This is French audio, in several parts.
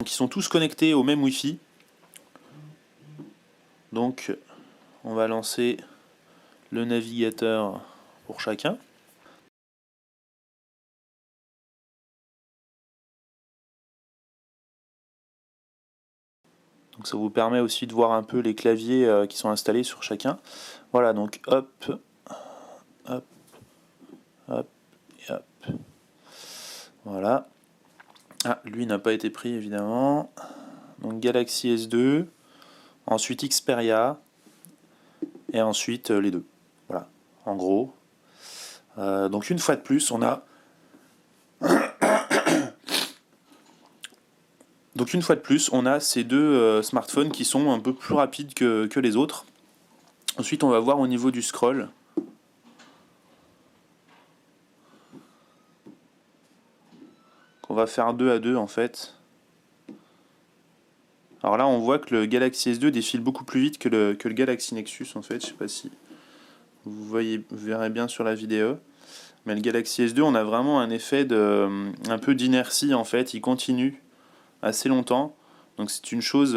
Donc ils sont tous connectés au même Wi-Fi. Donc on va lancer le navigateur pour chacun. Donc ça vous permet aussi de voir un peu les claviers qui sont installés sur chacun. Voilà, donc hop, hop, hop, et hop. Voilà. Ah, lui n'a pas été pris évidemment. Donc Galaxy S2, ensuite Xperia, et ensuite les deux. Voilà, en gros. Donc une fois de plus, on a... Donc une fois de plus, on a ces deux smartphones qui sont un peu plus rapides que les autres. Ensuite, on va voir au niveau du scroll. Qu'on va faire 2 à 2 en fait. Alors là, on voit que le Galaxy S2 défile beaucoup plus vite que le Galaxy Nexus en fait. Je sais pas si vous verrez bien sur la vidéo. Mais le Galaxy S2, on a vraiment un effet un peu d'inertie en fait. Il continue assez longtemps. Donc c'est une chose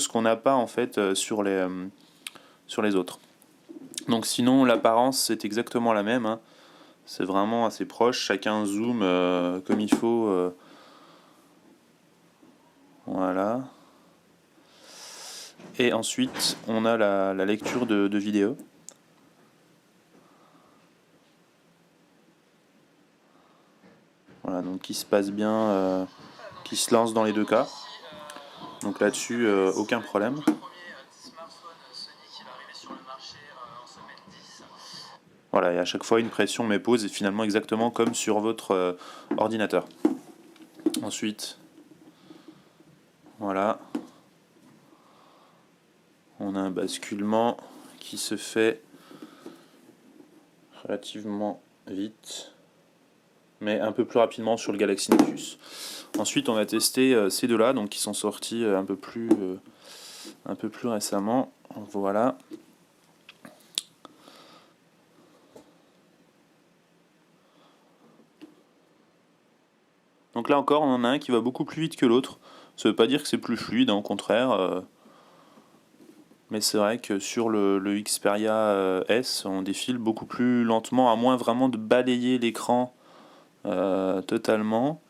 qu'on n'a pas en fait sur les autres. Donc sinon, l'apparence c'est exactement la même. Hein. C'est vraiment assez proche. Chacun zoome comme il faut. Voilà. Et ensuite, on a la lecture de vidéo. Voilà, donc qui se passe bien, qui se lance dans les deux cas. Donc là-dessus, aucun problème. Voilà, et à chaque fois une pression met pause, et finalement exactement comme sur votre ordinateur. Ensuite, voilà, on a un basculement qui se fait relativement vite, mais un peu plus rapidement sur le Galaxy Nexus. Ensuite, on va tester ces deux-là, donc qui sont sortis un peu plus récemment. Voilà. Donc là encore, on en a un qui va beaucoup plus vite que l'autre. Ça ne veut pas dire que c'est plus fluide, hein, au contraire. Mais c'est vrai que sur le Xperia S, on défile beaucoup plus lentement, à moins vraiment de balayer l'écran totalement.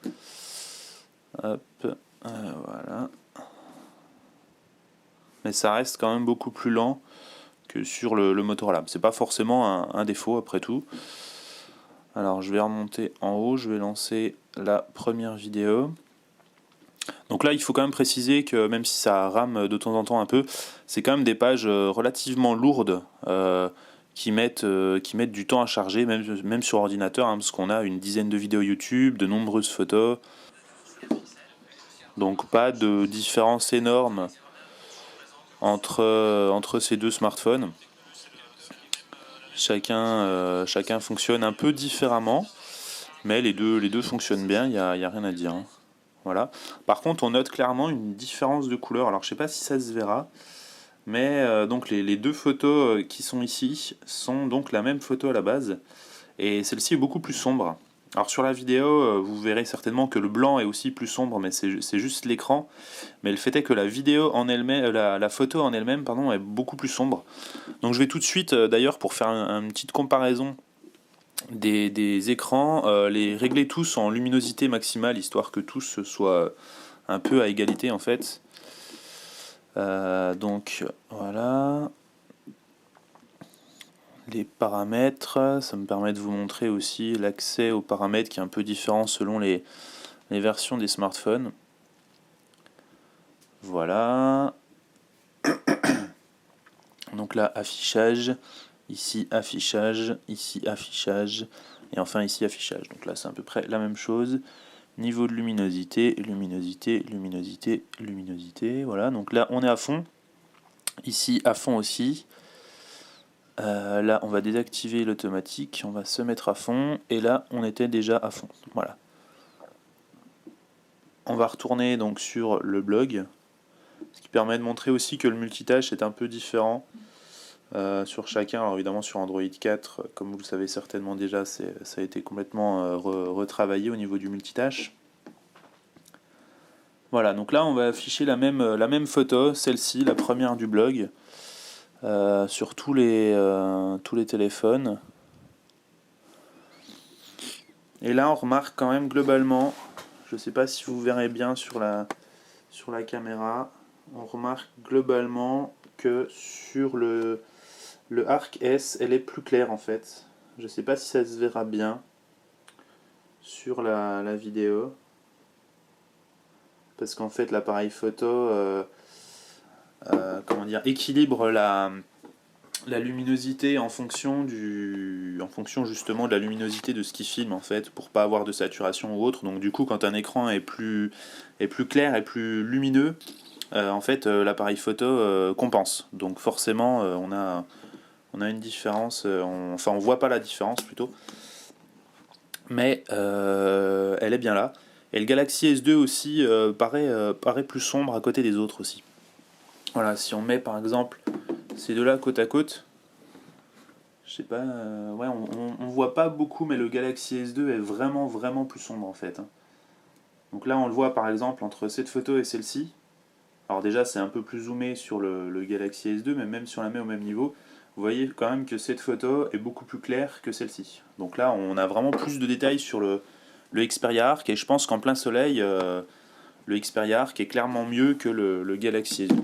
Hop, voilà. Mais ça reste quand même beaucoup plus lent que sur le Motorola. C'est pas forcément un défaut après tout. Alors je vais remonter en haut, je vais lancer la première vidéo. Donc là, il faut quand même préciser que même si ça rame de temps en temps un peu, c'est quand même des pages relativement lourdes qui mettent du temps à charger, même sur ordinateur, hein, parce qu'on a une dizaine de vidéos YouTube, de nombreuses photos. Donc pas de différence énorme entre ces deux smartphones. Chacun fonctionne un peu différemment, mais les deux fonctionnent bien, il n'y a rien à dire. Hein. Voilà. Par contre, on note clairement une différence de couleur. Alors, je sais pas si ça se verra, mais donc les deux photos qui sont ici sont donc la même photo à la base, et celle-ci est beaucoup plus sombre. Alors sur la vidéo, vous verrez certainement que le blanc est aussi plus sombre, mais c'est juste l'écran. Mais le fait est que la vidéo en elle-même, la photo en elle-même, pardon, est beaucoup plus sombre. Donc je vais tout de suite, d'ailleurs, pour faire une petite comparaison des écrans, les régler tous en luminosité maximale, histoire que tous soient un peu à égalité en fait. Donc voilà. Les paramètres, ça me permet de vous montrer aussi l'accès aux paramètres qui est un peu différent selon les versions des smartphones. Voilà. Donc là, affichage, ici affichage, et enfin ici affichage. Donc là, c'est à peu près la même chose. Niveau de luminosité, luminosité, luminosité, luminosité. Voilà, donc là, on est à fond. Ici, à fond aussi. Là, on va désactiver l'automatique, on va se mettre à fond, et là, on était déjà à fond. Voilà. On va retourner donc sur le blog, ce qui permet de montrer aussi que le multitâche est un peu différent sur chacun. Alors évidemment, sur Android 4, comme vous le savez certainement déjà, ça a été complètement retravaillé au niveau du multitâche. Voilà, donc là on va afficher la même photo, celle-ci, la première du blog, sur tous les téléphones. Et là on remarque quand même globalement, je ne sais pas si vous verrez bien sur la caméra, on remarque globalement que sur le Arc S, elle est plus claire en fait. Je ne sais pas si ça se verra bien sur la vidéo. Parce qu'en fait l'appareil photo comment dire, équilibre la luminosité en fonction justement de la luminosité de ce qui filme en fait, pour pas avoir de saturation ou autre. Donc du coup quand un écran est plus clair et plus lumineux, en fait l'appareil photo compense. Donc forcément on a une différence, enfin on voit pas la différence plutôt, mais elle est bien là. Et le Galaxy S2 aussi paraît plus sombre à côté des autres aussi. Voilà, si on met par exemple ces deux-là côte à côte, je sais pas, ouais, on voit pas beaucoup, mais le Galaxy S2 est vraiment plus sombre en fait. Donc là, on le voit par exemple entre cette photo et celle-ci. Alors déjà, c'est un peu plus zoomé sur le Galaxy S2, mais même si on la met au même niveau, vous voyez quand même que cette photo est beaucoup plus claire que celle-ci. Donc là, on a vraiment plus de détails sur le Xperia Arc, et je pense qu'en plein soleil, le Xperia Arc est clairement mieux que le Galaxy S2.